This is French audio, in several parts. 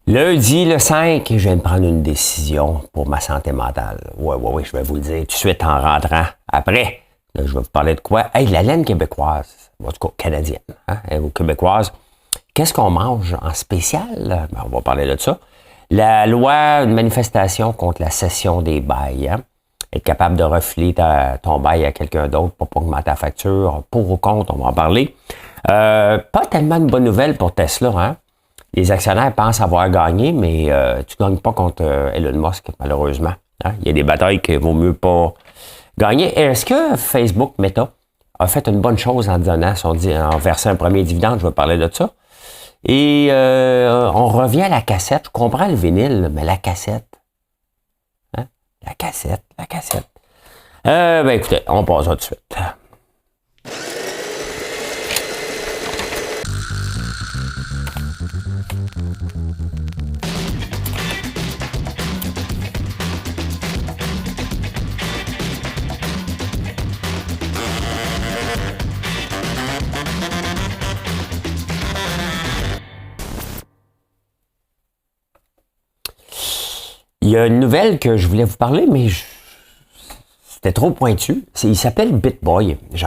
Lundi, le 5, je viens de prendre une décision pour ma santé mentale. Oui, je vais vous le dire tout de suite en rentrant. Après, là, je vais vous parler de quoi? Hey, la laine québécoise, en tout cas canadienne, hein, ou québécoise, qu'est-ce qu'on mange en spécial? Ben, on va parler de ça. La loi, une manifestation contre la cession des bails. Hein? Être capable de refiler ton bail à quelqu'un d'autre pour pas augmenter la facture. Pour ou contre, on va en parler. Pas tellement de bonnes nouvelles pour Tesla, hein? Les actionnaires pensent avoir gagné, mais tu ne gagnes pas contre Elon Musk, malheureusement. Hein? Il y a des batailles qu'il vaut mieux pas gagner. Est-ce que Facebook Meta a fait une bonne chose en en versant un premier dividende? Je vais parler de ça. Et on revient à la cassette. Je comprends le vinyle, mais la cassette. Hein? La cassette. Ben écoutez, on passe ça tout de suite. Il y a une nouvelle que je voulais vous parler, mais c'était trop pointu. Il s'appelle BitBoy. Je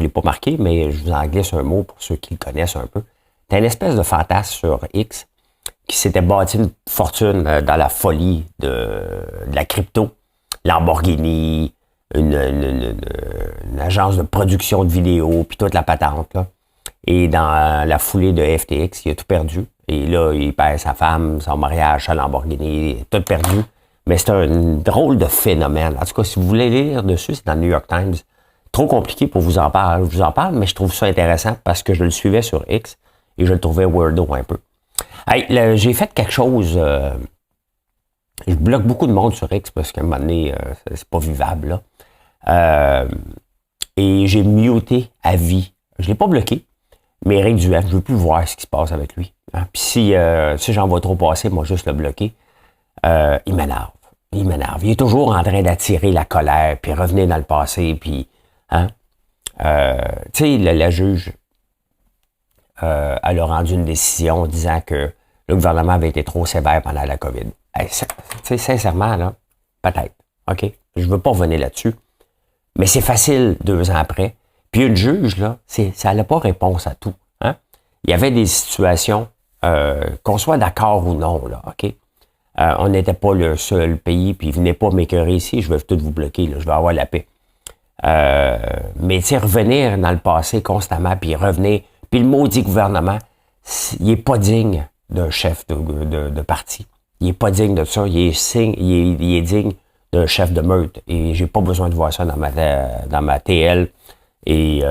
l'ai pas marqué, mais je vous en glisse un mot pour ceux qui le connaissent un peu. C'est une espèce de fantasme sur X qui s'était bâti une fortune dans la folie de la crypto. Lamborghini, une agence de production de vidéos, puis toute la patente, là. Et dans la foulée de FTX, il a tout perdu. Et là, il perd sa femme, son mariage, sa Lamborghini, tout perdu. Mais c'est un drôle de phénomène. En tout cas, si vous voulez lire dessus, c'est dans le New York Times. Trop compliqué pour vous en parler. Je vous en parle, mais je trouve ça intéressant parce que je le suivais sur X et je le trouvais weirdo un peu. Hey, j'ai fait quelque chose. Je bloque beaucoup de monde sur X parce qu'à un moment donné, c'est pas vivable, là. Et j'ai muté à vie. Je l'ai pas bloqué. Mais Éric Duhem, je veux plus voir ce qui se passe avec lui. Hein? Puis si j'en vois trop passer, moi juste le bloquer, il m'énerve. Il est toujours en train d'attirer la colère, puis revenir dans le passé, puis hein? Tu sais, la juge, elle a rendu une décision disant que le gouvernement avait été trop sévère pendant la COVID. Tu sais, sincèrement, là, peut-être. OK? Je veux pas revenir là-dessus. Mais c'est facile 2 ans après. Puis une juge, là, ça n'a pas réponse à tout. Hein? Il y avait des situations, qu'on soit d'accord ou non, là, OK? On n'était pas le seul pays, puis venez pas m'écœurer ici, je vais tout vous bloquer, là, je vais avoir la paix. Mais tu sais, revenir dans le passé constamment, puis revenir, puis le maudit gouvernement, il est pas digne d'un chef de parti. Il est pas digne de ça, il est digne d'un chef de meute. Et j'ai pas besoin de voir ça dans ma TL. Et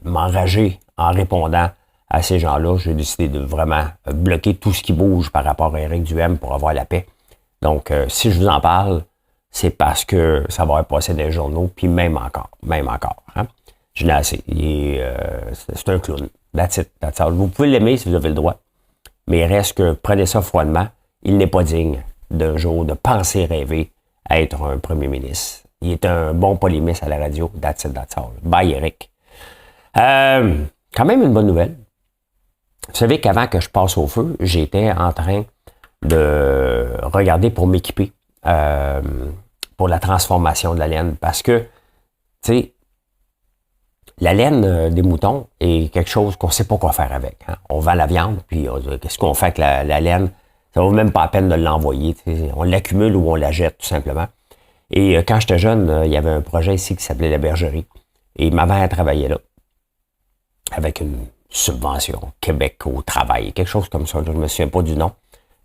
m'enrager en répondant à ces gens-là. J'ai décidé de vraiment bloquer tout ce qui bouge par rapport à Éric Duhem pour avoir la paix. Donc, si je vous en parle, c'est parce que ça va passer dans les journaux, puis même encore. Hein? Je n'ai assez. C'est un clown. That's it. Vous pouvez l'aimer si vous avez le droit, mais il reste que prenez ça froidement. Il n'est pas digne d'un jour de penser rêver à être un premier ministre. Il est un bon polémiste à la radio. That's it, that's all. Bye, Eric. Quand même une bonne nouvelle. Vous savez qu'avant que je passe au feu, j'étais en train de regarder pour m'équiper pour la transformation de la laine. Parce que, tu sais, la laine des moutons est quelque chose qu'on ne sait pas quoi faire avec. Hein. On vend la viande, puis qu'est-ce qu'on fait avec la laine? Ça vaut même pas la peine de l'envoyer. On l'accumule ou on la jette, tout simplement. Et quand j'étais jeune, il y avait un projet ici qui s'appelait la bergerie. Et ma mère travaillait là. Avec une subvention. Québec au travail. Quelque chose comme ça. Je ne me souviens pas du nom.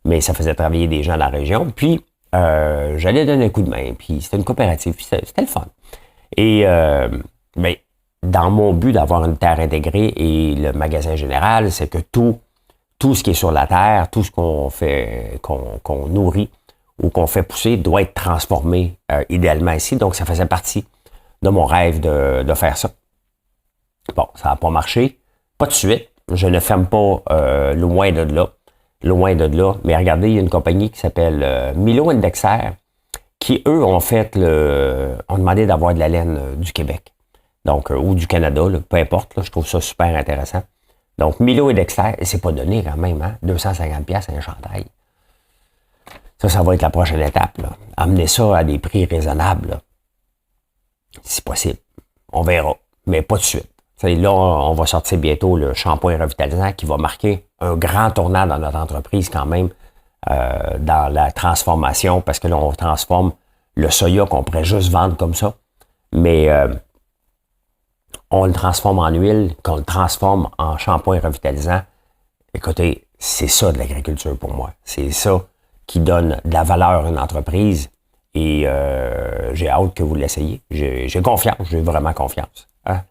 Mais ça faisait travailler des gens dans la région. Puis, j'allais donner un coup de main. Puis, c'était une coopérative. Puis, c'était le fun. Et, ben, dans mon but d'avoir une terre intégrée et le magasin général, c'est que tout ce qui est sur la terre, tout ce qu'on fait, qu'on nourrit, ou qu'on fait pousser doit être transformé idéalement ici. Donc, ça faisait partie de mon rêve de faire ça. Bon, ça n'a pas marché. Pas de suite. Je ne ferme pas loin de là. Loin de là. Mais regardez, il y a une compagnie qui s'appelle Milo Indexer qui, eux, ont demandé d'avoir de la laine du Québec. Donc, ou du Canada, là, peu importe. Là, je trouve ça super intéressant. Donc, Milo et Dexter, et c'est pas donné quand même, hein? 250$ un chandail. Ça va être la prochaine étape, là. Amener ça à des prix raisonnables, là. Si possible. On verra. Mais pas de suite. T'sais, là, on va sortir bientôt le shampoing revitalisant qui va marquer un grand tournant dans notre entreprise quand même, dans la transformation, parce que là, on transforme le soya qu'on pourrait juste vendre comme ça. Mais on le transforme en huile, qu'on le transforme en shampoing revitalisant. Écoutez, c'est ça de l'agriculture pour moi. C'est ça qui donne de la valeur à une entreprise. Et j'ai hâte que vous l'essayiez. J'ai confiance, j'ai vraiment confiance. Hein?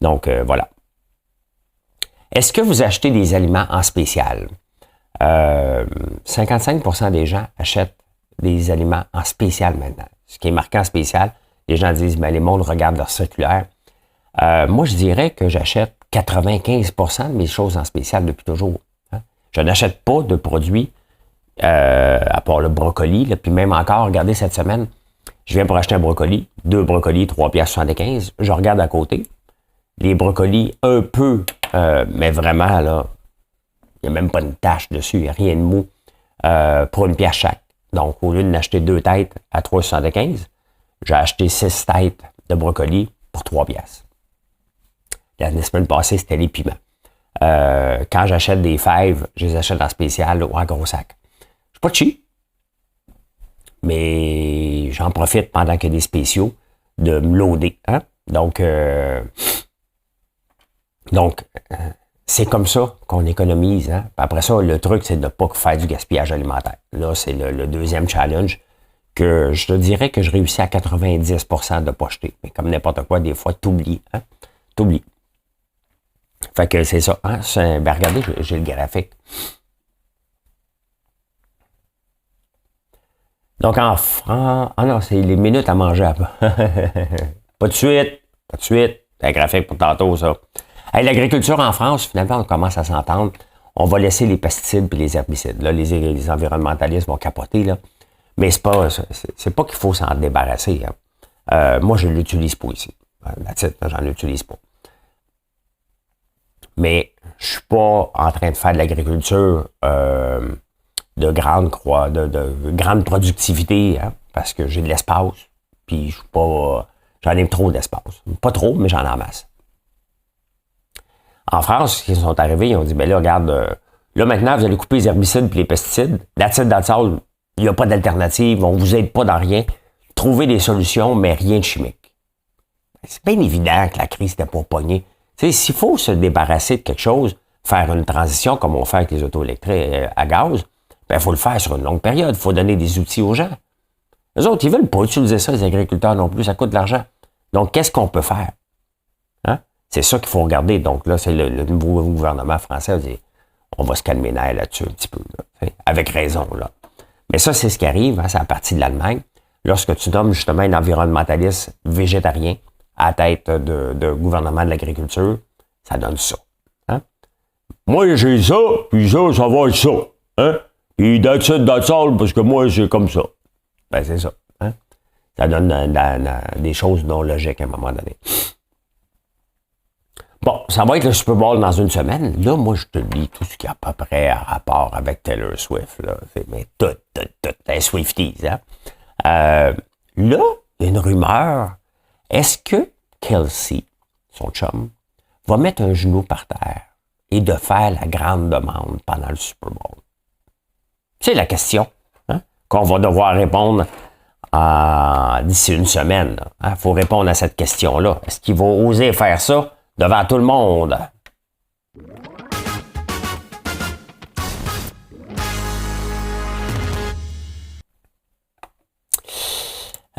Donc, voilà. Est-ce que vous achetez des aliments en spécial? 55% des gens achètent des aliments en spécial maintenant. Ce qui est marqué en spécial, les gens disent, ben, les mondes regardent leur circulaire. Moi, je dirais que j'achète 95% de mes choses en spécial depuis toujours. Hein? Je n'achète pas de produits, à part le brocoli, là, puis même encore, regardez cette semaine, je viens pour acheter un brocoli, 2 brocolis, 3,75$. Je regarde à côté, les brocolis un peu, mais vraiment, là, il n'y a même pas une tache dessus, il n'y a rien de mou, pour 1$ chaque. Donc, au lieu d'acheter 2 têtes à 3,75$, j'ai acheté 6 têtes de brocolis pour 3$. La semaine passée, c'était les piments. Quand j'achète des fèves, je les achète en spécial ou en gros sac. Je suis pas cheap, mais j'en profite pendant qu'il y a des spéciaux de me loader. Hein? Donc, c'est comme ça qu'on économise. Hein? Après ça, le truc, c'est de ne pas faire du gaspillage alimentaire. Là, c'est le deuxième challenge que je te dirais que je réussis à 90% de ne pas jeter. Mais comme n'importe quoi, des fois, t'oublies. Hein? T'oublies. Fait que c'est ça. Hein? Ben regardez, j'ai le graphique. Donc, en franc... Ah non, c'est les minutes à manger. Pas de suite. Pas de suite. C'est un graphique pour tantôt, ça. Hey, l'agriculture en France, finalement, on commence à s'entendre. On va laisser les pesticides et les herbicides. Là, les environnementalistes vont capoter, là. Mais c'est pas qu'il faut s'en débarrasser. Hein. Moi, je ne l'utilise pas ici. La titre, j'en utilise pas. Mais je suis pas en train de faire de l'agriculture de grande productivité, hein, parce que j'ai de l'espace, puis je suis pas, j'en ai trop d'espace. Pas trop, mais j'en ai en masse. En France, ils sont arrivés, ils ont dit, ben là, regarde, là maintenant, vous allez couper les herbicides et les pesticides. La titre dans le sol, il n'y a pas d'alternative, on vous aide pas dans rien. Trouvez des solutions, mais rien de chimique. C'est bien évident que la crise n'était pas pognée. Tu sais, s'il faut se débarrasser de quelque chose, faire une transition comme on fait avec les autos électriques à gaz, ben, il faut le faire sur une longue période. Il faut donner des outils aux gens. Les autres, ils veulent pas utiliser ça, les agriculteurs non plus. Ça coûte de l'argent. Donc, qu'est-ce qu'on peut faire? Hein? C'est ça qu'il faut regarder. Donc, là, c'est le nouveau gouvernement français. On dit, on va se calmer là-dessus un petit peu. Là, avec raison, là. Mais ça, c'est ce qui arrive. Hein, c'est à partir de l'Allemagne. Lorsque tu nommes justement un environnementaliste végétarien à la tête de gouvernement de l'agriculture, ça donne ça. Hein? Moi, j'ai ça, puis ça va être ça. Hein? Puis that's it, that's all, parce que moi, c'est comme ça. Ben, c'est ça. Hein? Ça donne des choses non logiques à un moment donné. Bon, ça va être le Super Bowl dans une semaine. Là, moi, je te dis tout ce qui a à peu près à rapport avec Taylor Swift. Là. Mais tout, les Swifties. Hein? Là, il y a une rumeur. Est-ce que Kelsey, son chum, va mettre un genou par terre et de faire la grande demande pendant le Super Bowl? C'est la question, hein, qu'on va devoir répondre d'ici une semaine. Il faut répondre à cette question-là. Est-ce qu'il va oser faire ça devant tout le monde?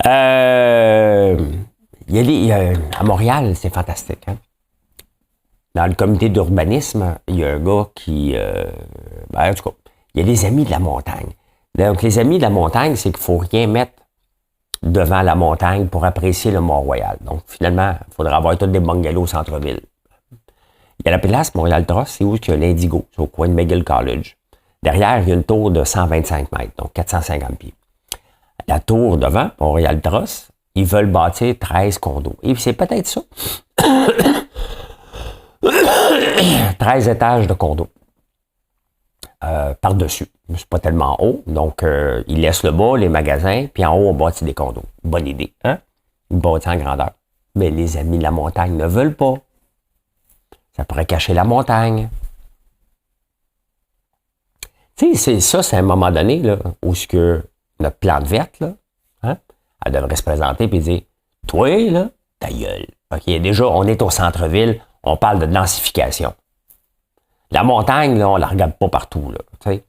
À Montréal, c'est fantastique. Hein? Dans le comité d'urbanisme, il y a un gars qui... en tout cas, il y a des amis de la montagne. Donc, les amis de la montagne, c'est qu'il ne faut rien mettre devant la montagne pour apprécier le Mont-Royal. Donc, finalement, il faudra avoir tous des bungalows au centre-ville. Il y a la place Montréal-Trosse, c'est où il y a l'Indigo, c'est au coin de McGill College. Derrière, il y a une tour de 125 mètres, donc 450 pieds. La tour devant, Montréal-Trosse, ils veulent bâtir 13 condos. Et c'est peut-être ça. 13 étages de condo. Par-dessus. C'est pas tellement haut, donc ils laissent le bas, les magasins, puis en haut, on bâtit des condos. Bonne idée, hein? Une bâtie en grandeur. Mais les amis de la montagne ne veulent pas. Ça pourrait cacher la montagne. Tu sais, c'est à un moment donné, là, où ce que notre plante verte, là, hein, elle devrait se présenter et dire, toi, là, ta gueule. OK, déjà, on est au centre-ville, on parle de densification. La montagne, là, on la regarde pas partout, là, tu sais.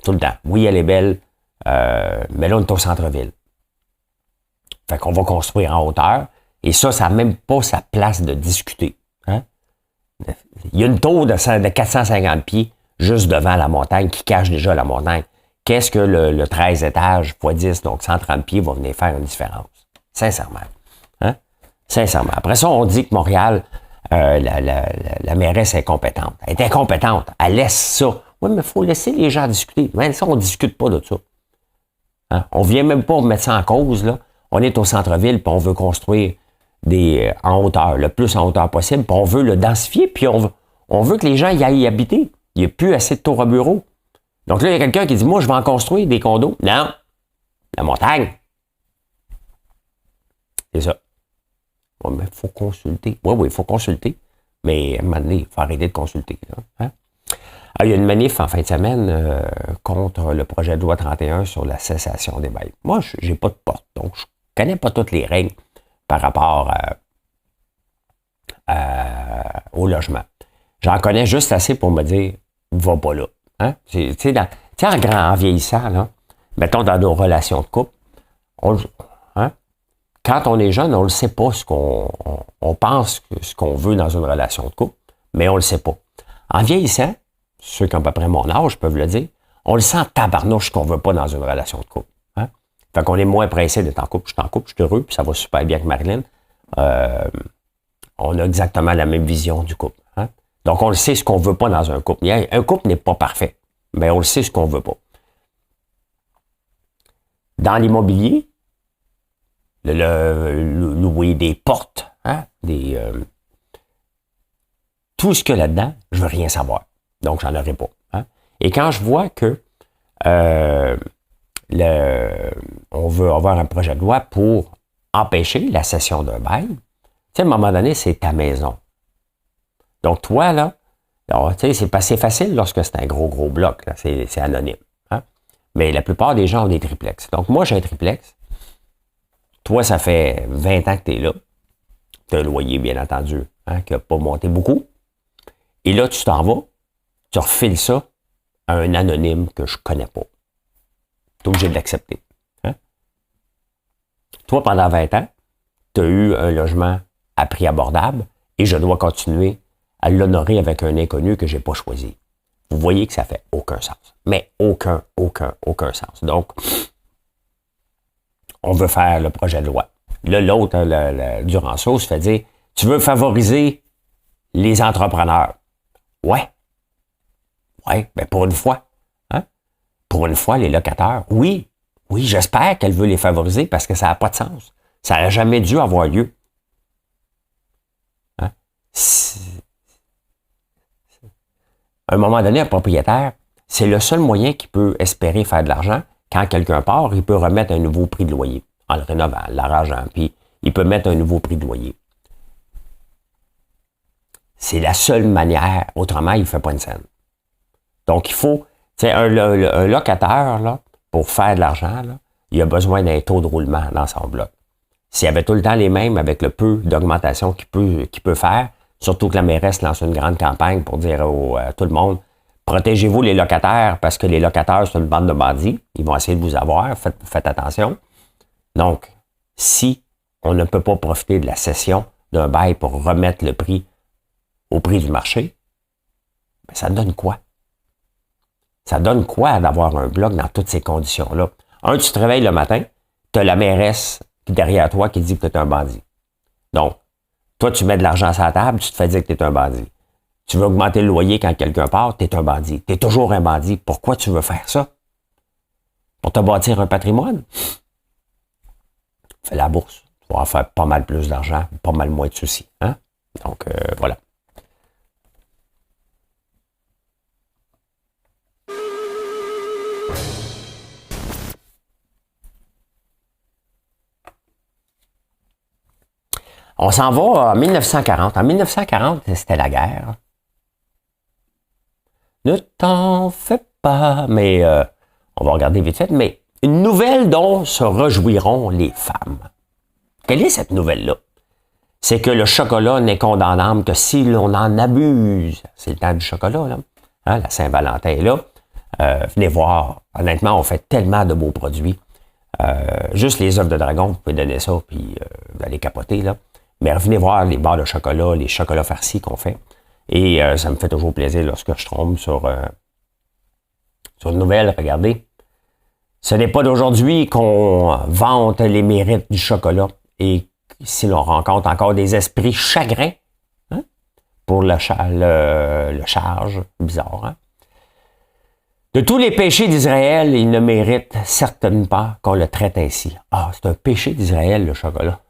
Tout le temps. Oui, elle est belle, mais là, on est au centre-ville. Fait qu'on va construire en hauteur, et ça n'a même pas sa place de discuter. Hein? Il y a une tour de 450 pieds juste devant la montagne qui cache déjà la montagne. Qu'est-ce que le 13 étages x 10, donc 130 pieds, va venir faire une différence? Sincèrement. Hein? Sincèrement. Après ça, on dit que Montréal, la mairesse est compétente. Elle est incompétente. Elle laisse ça. Oui, mais il faut laisser les gens discuter. Même ça, on ne discute pas de ça. Hein? On ne vient même pas mettre ça en cause, là. On est au centre-ville, puis on veut construire en hauteur, le plus en hauteur possible, puis on veut le densifier, puis on veut que les gens y aillent y habiter. Il n'y a plus assez de tours à bureau. Donc là, il y a quelqu'un qui dit, moi, je vais en construire des condos. Non, la montagne. C'est ça. Oui, mais il faut consulter. Oui, il faut consulter. Mais à un moment donné, il faut arrêter de consulter. Là. Hein? Alors, il y a une manif en fin de semaine contre le projet de loi 31 sur la cessation des bails. Moi, je n'ai pas de porte, donc je ne connais pas toutes les règles par rapport au logement. J'en connais juste assez pour me dire, va pas là. Hein? Tu sais, en vieillissant, là, mettons dans nos relations de couple, quand on est jeune, on ne sait pas on pense ce qu'on veut dans une relation de couple, mais on ne le sait pas. En vieillissant, ceux qui ont à peu près mon âge peuvent le dire, on le sent tabarnouche qu'on ne veut pas dans une relation de couple. Hein? Fait qu'on est moins pressé d'être en couple. Je suis en couple, je suis heureux, puis ça va super bien avec Marilyn. On a exactement la même vision du couple. Hein? Donc, on le sait ce qu'on ne veut pas dans un couple. Un couple n'est pas parfait, mais on le sait ce qu'on ne veut pas. Dans l'immobilier, louer des portes, hein, tout ce qu'il y a là-dedans, je veux rien savoir. Donc, j'en aurai pas. Hein. Et quand je vois que on veut avoir un projet de loi pour empêcher la cession d'un bail, tu sais, à un moment donné, c'est ta maison. Donc, toi, là, tu sais, c'est facile lorsque c'est un gros bloc, là, c'est anonyme. Hein. Mais la plupart des gens ont des triplex. Donc, moi, j'ai un triplex. Toi, ça fait 20 ans que tu es là. Tu as un loyer, bien entendu, hein, qui n'a pas monté beaucoup. Et là, tu t'en vas, tu refiles ça à un anonyme que je ne connais pas. Tu es obligé de l'accepter. Hein? Toi, pendant 20 ans, tu as eu un logement à prix abordable et je dois continuer à l'honorer avec un inconnu que je n'ai pas choisi. Vous voyez que ça fait aucun sens. Mais aucun sens. Donc, on veut faire le projet de loi. Là, l'autre, Duranceau, se fait dire, tu veux favoriser les entrepreneurs. Ouais, ben pour une fois. Hein? Pour une fois, les locataires, oui, j'espère qu'elle veut les favoriser parce que ça n'a pas de sens. Ça n'a jamais dû avoir lieu. Hein? À un moment donné, un propriétaire, c'est le seul moyen qu'il peut espérer faire de l'argent. Quand quelqu'un part, il peut remettre un nouveau prix de loyer en le rénovant, l'arrangeant, puis il peut mettre un nouveau prix de loyer. C'est la seule manière, autrement, il ne fait pas une scène. Donc, il faut, tu sais, un locataire, là, pour faire de l'argent, là, il a besoin d'un taux de roulement dans son bloc. S'il avait tout le temps les mêmes avec le peu d'augmentation qu'il peut faire, surtout que la mairesse lance une grande campagne pour dire à tout le monde, protégez-vous les locataires parce que les locataires sont une bande de bandits. Ils vont essayer de vous avoir. Faites attention. Donc, si on ne peut pas profiter de la cession d'un bail pour remettre le prix au prix du marché, ben ça donne quoi? Ça donne quoi d'avoir un bloc dans toutes ces conditions-là? Tu te réveilles le matin, tu as la mairesse derrière toi qui dit que tu es un bandit. Donc, toi, tu mets de l'argent sur la table, tu te fais dire que tu es un bandit. Tu veux augmenter le loyer quand quelqu'un part, tu es un bandit. Tu es toujours un bandit. Pourquoi tu veux faire ça? Pour te bâtir un patrimoine? Fais la bourse. Tu vas faire pas mal plus d'argent, pas mal moins de soucis. Hein? Donc, voilà. On s'en va en 1940. En 1940, c'était la guerre. Ne t'en fais pas, mais on va regarder vite fait, mais une nouvelle dont se réjouiront les femmes. Quelle est cette nouvelle-là? C'est que le chocolat n'est condamnable que si l'on en abuse. C'est le temps du chocolat, là. Hein, la Saint-Valentin est là. Venez voir. Honnêtement, on fait tellement de beaux produits. Juste les œufs de dragon, vous pouvez donner ça, puis vous allez capoter, là. Mais venez voir les barres de chocolat, les chocolats farcis qu'on fait. Et ça me fait toujours plaisir lorsque je tombe sur une nouvelle. Regardez. Ce n'est pas d'aujourd'hui qu'on vante les mérites du chocolat. Et si l'on rencontre encore des esprits chagrins, hein, pour le charge, bizarre, hein? De tous les péchés d'Israël, il ne mérite certainement pas qu'on le traite ainsi. Ah, c'est un péché d'Israël, le chocolat.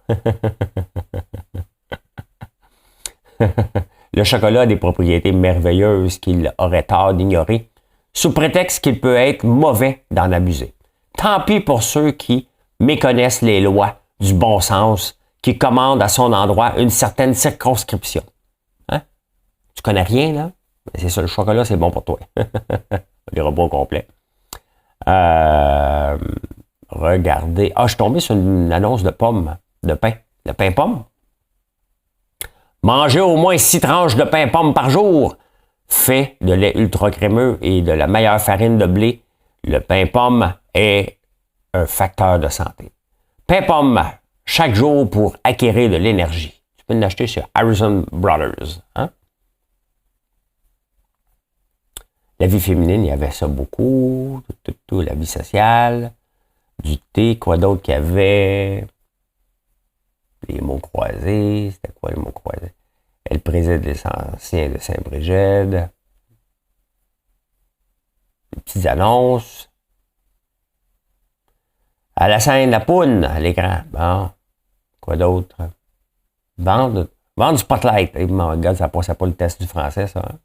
Le chocolat a des propriétés merveilleuses qu'il aurait tort d'ignorer, sous prétexte qu'il peut être mauvais d'en abuser. Tant pis pour ceux qui méconnaissent les lois du bon sens, qui commandent à son endroit une certaine circonscription. Hein? Tu connais rien, là? C'est ça, le chocolat, c'est bon pour toi. Les robots complets. Regardez. Ah, je suis tombé sur une annonce de pommes, de pain. De pain pomme. Mangez au moins 6 tranches de pain pomme par jour. Fait de lait ultra crémeux et de la meilleure farine de blé. Le pain pomme est un facteur de santé. Pain pomme, chaque jour pour acquérir de l'énergie. Tu peux l'acheter chez Harrison Brothers. Hein? La vie féminine, il y avait ça beaucoup. La vie sociale. Du thé. Quoi d'autre qu'il y avait? Les mots croisés. C'était quoi les mots croisés? Elle préside les anciens de Saint-Brigide. Les petites annonces. À la scène, la poune, à l'écran. Bon. Quoi d'autre? Vendre du spotlight. Et mon gars, ça passait pas le test du français, ça. Hein?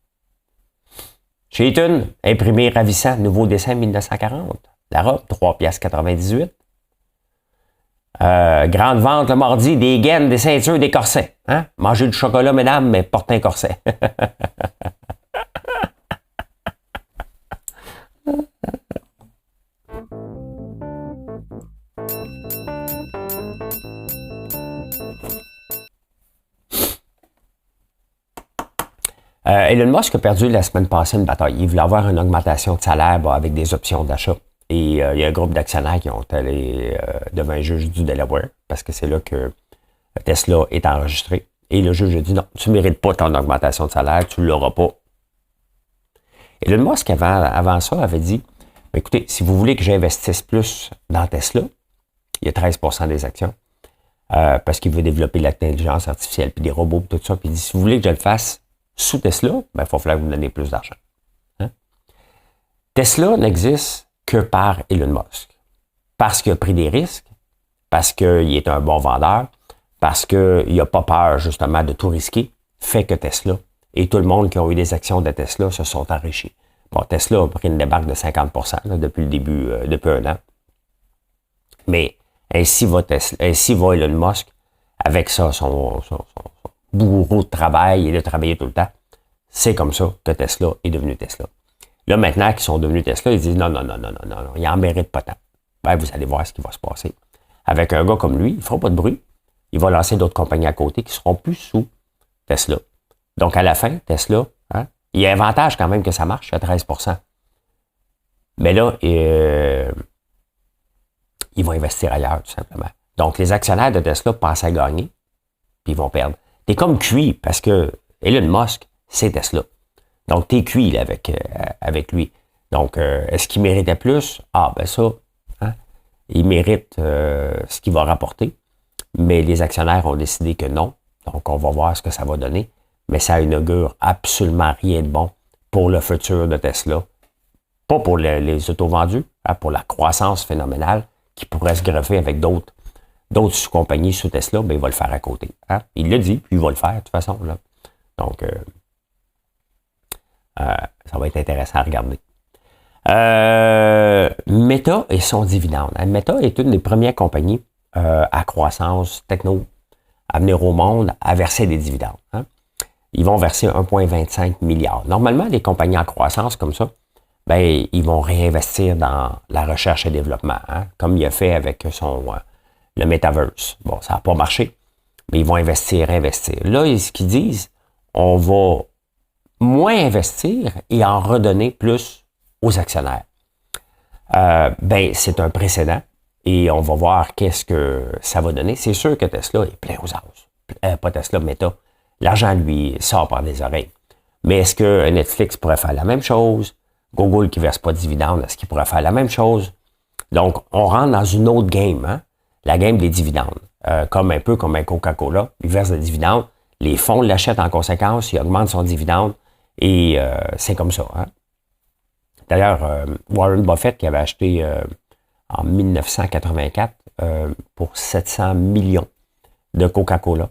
Chez Eaton, imprimé ravissant, nouveau dessin 1940. La robe, 3,98 $. Grande vente le mardi, des gaines, des ceintures, des corsets. Hein? Mangez du chocolat, mesdames, mais portez un corset. Elon Musk a perdu la semaine passée une bataille. Il voulait avoir une augmentation de salaire avec des options d'achat. Et il y a un groupe d'actionnaires qui ont allé devant un juge du Delaware, parce que c'est là que Tesla est enregistré. Et le juge a dit non, tu ne mérites pas ton augmentation de salaire, tu ne l'auras pas. Elon Musk, avant ça, avait dit écoutez, si vous voulez que j'investisse plus dans Tesla, il y a 13% des actions, parce qu'il veut développer l'intelligence artificielle, puis des robots, puis tout ça. Puis il dit si vous voulez que je le fasse sous Tesla, ben, il va falloir que vous me donniez plus d'argent. Hein? Tesla n'existe que par Elon Musk. Parce qu'il a pris des risques, parce qu'il est un bon vendeur, parce qu'il n'a pas peur, justement, de tout risquer, fait que Tesla et tout le monde qui a eu des actions de Tesla se sont enrichis. Bon, Tesla a pris une débarque de 50% là, depuis le début, depuis un an. Mais ainsi va Elon Musk, avec ça, son bourreau de travail et de travailler tout le temps. C'est comme ça que Tesla est devenu Tesla. Là, maintenant qu'ils sont devenus Tesla, ils disent non, il n'en mérite pas tant. Ben, vous allez voir ce qui va se passer. Avec un gars comme lui, il ne fera pas de bruit. Il va lancer d'autres compagnies à côté qui ne seront plus sous Tesla. Donc, à la fin, Tesla, hein, il y a un avantage quand même que ça marche à 13%. Mais là, il va investir ailleurs, tout simplement. Donc, les actionnaires de Tesla pensent à gagner, puis ils vont perdre. T'es comme cuit, parce que Elon Musk, c'est Tesla. Donc, t'es cuit là, avec lui. Donc, est-ce qu'il méritait plus? Ah, ben ça, hein, il mérite ce qu'il va rapporter. Mais les actionnaires ont décidé que non. Donc, on va voir ce que ça va donner. Mais ça inaugure absolument rien de bon pour le futur de Tesla. Pas pour les autos vendus, hein, pour la croissance phénoménale qui pourrait se greffer avec d'autres compagnies sous Tesla, ben, il va le faire à côté. Hein? Il l'a dit, puis il va le faire de toute façon. Là. Donc, ça va être intéressant à regarder. Meta et son dividende. Meta est une des premières compagnies à croissance techno à venir au monde à verser des dividendes. Hein. Ils vont verser 1,25 milliard. Normalement, les compagnies en croissance comme ça, ben, ils vont réinvestir dans la recherche et développement, hein, comme il a fait avec le Metaverse. Bon, ça n'a pas marché, mais ils vont investir. Là, ce qu'ils disent, on va moins investir et en redonner plus aux actionnaires. Ben, c'est un précédent et on va voir qu'est-ce que ça va donner. C'est sûr que Tesla est plein aux as. Pas Tesla, Meta. L'argent, lui, sort par les oreilles. Mais est-ce que Netflix pourrait faire la même chose? Google qui ne verse pas de dividendes, est-ce qu'il pourrait faire la même chose? Donc, on rentre dans une autre game, hein? La game des dividendes. Comme un peu comme un Coca-Cola, il verse des dividendes, les fonds l'achètent en conséquence, il augmente son dividende et c'est comme ça. Hein? D'ailleurs, Warren Buffett qui avait acheté en 1984 pour 700 millions de Coca-Cola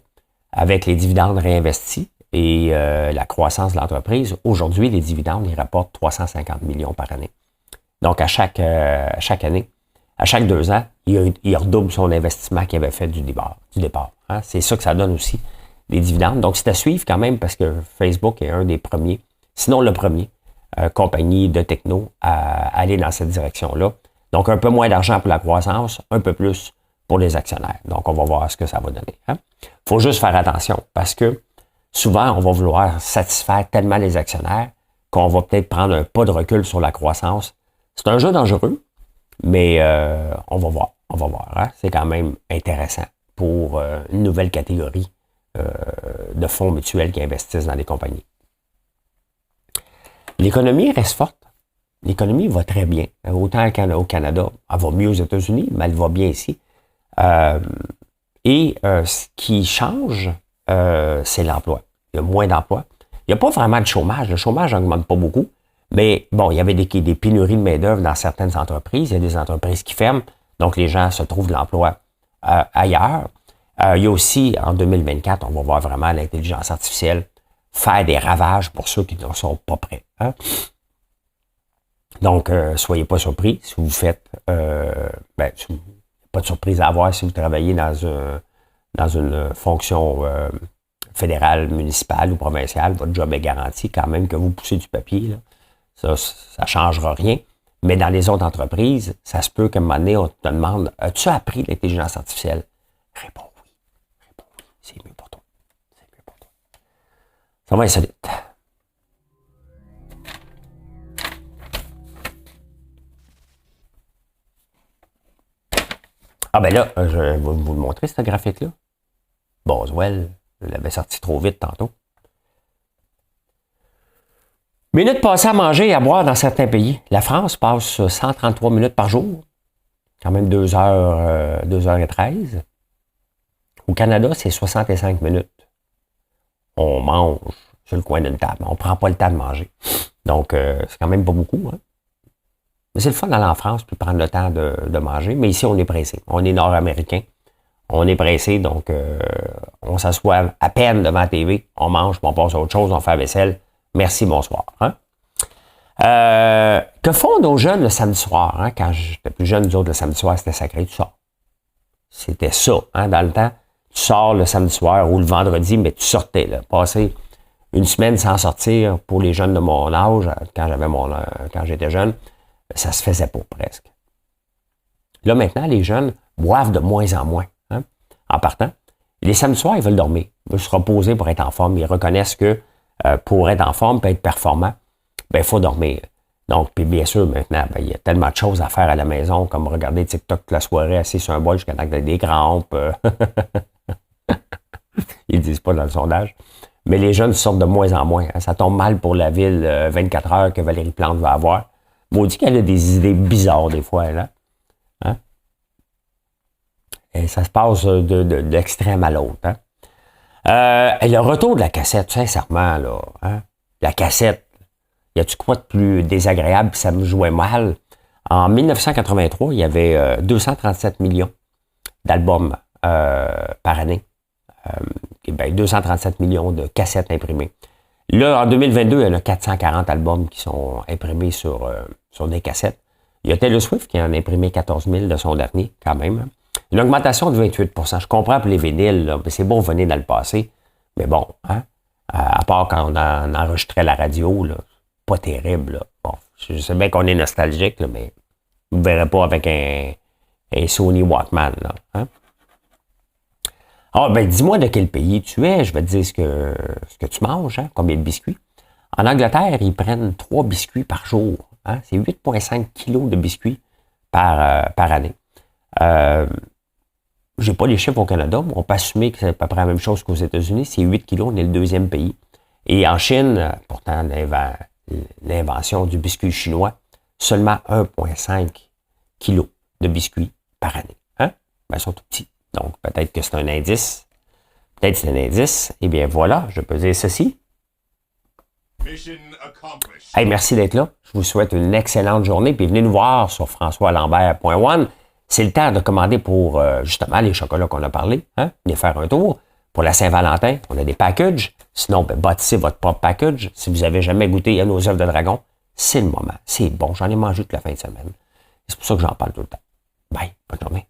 avec les dividendes réinvestis et la croissance de l'entreprise. Aujourd'hui, les dividendes, ils rapportent 350 millions par année. Donc, à chaque année, à chaque 2 ans, il redouble son investissement qu'il avait fait du départ. Hein? C'est ça que ça donne aussi, les dividendes. Donc, c'est à suivre quand même parce que Facebook est un des premiers, sinon le premier, compagnie de techno à aller dans cette direction-là. Donc, un peu moins d'argent pour la croissance, un peu plus pour les actionnaires. Donc, on va voir ce que ça va donner. Hein? Faut juste faire attention parce que souvent, on va vouloir satisfaire tellement les actionnaires qu'on va peut-être prendre un pas de recul sur la croissance. C'est un jeu dangereux, mais on va voir. On va voir. Hein? C'est quand même intéressant pour une nouvelle catégorie de fonds mutuels qui investissent dans des compagnies. L'économie reste forte. L'économie va très bien. Autant au Canada, elle va mieux aux États-Unis, mais elle va bien ici. Ce qui change, c'est l'emploi. Il y a moins d'emplois. Il n'y a pas vraiment de chômage. Le chômage n'augmente pas beaucoup. Mais bon, il y avait des pénuries de main-d'œuvre dans certaines entreprises. Il y a des entreprises qui ferment. Donc, les gens se trouvent de l'emploi ailleurs. Il y a aussi, en 2024, on va voir vraiment l'intelligence artificielle faire des ravages pour ceux qui ne sont pas prêts. Hein? Donc, soyez pas surpris si vous faites... pas de surprise à avoir si vous travaillez dans une fonction fédérale, municipale ou provinciale. Votre job est garanti quand même que vous poussez du papier. Là. Ça ne changera rien. Mais dans les autres entreprises, ça se peut qu'à un moment donné, on te demande, as-tu appris l'intelligence artificielle? Réponds oui. C'est mieux pour toi. Ça va insolite. Ah ben là, je vais vous le montrer, ce graphique-là. Boswell, je l'avais sorti trop vite tantôt. Minutes passées à manger et à boire dans certains pays. La France passe 133 minutes par jour. Quand même 2h13. Au Canada, c'est 65 minutes. On mange sur le coin d'une table. On ne prend pas le temps de manger. Donc, c'est quand même pas beaucoup. Hein? Mais c'est le fun d'aller en France puis prendre le temps de manger. Mais ici, on est pressé. On est nord-américain. On est pressé, donc on s'assoit à peine devant la TV. On mange, puis on passe à autre chose, on fait la vaisselle. Merci, bonsoir. Hein? Que font nos jeunes le samedi soir? Hein? Quand j'étais plus jeune, nous autres, le samedi soir, c'était sacré, tu sors. C'était ça, hein, dans le temps. Tu sors le samedi soir ou le vendredi, mais tu sortais. Là, passer une semaine sans sortir pour les jeunes de mon âge, quand j'étais jeune, ça se faisait pas presque. Là, maintenant, les jeunes boivent de moins en moins. Hein, en partant. Les samedis soirs, ils veulent dormir. Ils veulent se reposer pour être en forme. Ils reconnaissent que pour être en forme et être performant, ben, il faut dormir. Donc, puis bien sûr, maintenant, ben, il y a tellement de choses à faire à la maison, comme regarder TikTok toute la soirée assis sur un bol jusqu'à temps que des crampes. Ils ne disent pas dans le sondage. Mais les jeunes sortent de moins en moins. Hein. Ça tombe mal pour la ville 24 heures que Valérie Plante va avoir. Maudit qu'elle a des idées bizarres des fois, là. Hein? Et ça se passe d'extrême à l'autre. Hein? Et le retour de la cassette, sincèrement, là, hein? La cassette, y a-tu quoi de plus désagréable puis ça me jouait mal? En 1983, il y avait 237 millions d'albums par année. 237 millions de cassettes imprimées. Là, en 2022, il y en a 440 albums qui sont imprimés sur des cassettes. Il y a Taylor Swift qui en a imprimé 14 000 de son dernier, quand même. Hein. Une augmentation de 28 %. Je comprends pour les vinyles, là, mais c'est bon venir dans le passé. Mais bon, hein, à part quand on enregistrait la radio, là, pas terrible. Là. Bon, je sais bien qu'on est nostalgique, là, mais vous ne verrez pas avec un Sony Walkman. Là, hein. Ah, ben dis-moi de quel pays tu es, je vais te dire ce que tu manges, hein, combien de biscuits. En Angleterre, ils prennent 3 biscuits par jour. Hein, c'est 8,5 kilos de biscuits par année. J'ai pas les chiffres au Canada, mais on peut assumer que c'est à peu près la même chose qu'aux États-Unis. C'est 8 kilos, on est le 2e pays. Et en Chine, pourtant, l'invention du biscuit chinois, seulement 1,5 kilos de biscuits par année. Hein? Ben, ils sont tout petits. Donc, peut-être que c'est un indice. Peut-être que c'est un indice. Eh bien, voilà, je peux dire ceci. Hey, merci d'être là. Je vous souhaite une excellente journée. Puis venez nous voir sur françoislambert.one. C'est le temps de commander pour, justement, les chocolats qu'on a parlé. Hein? Venez faire un tour. Pour la Saint-Valentin, on a des packages. Sinon, ben, bâtissez votre propre package. Si vous avez jamais goûté à nos œufs de dragon, c'est le moment. C'est bon. J'en ai mangé toute la fin de semaine. C'est pour ça que j'en parle tout le temps. Bye. Bonne journée.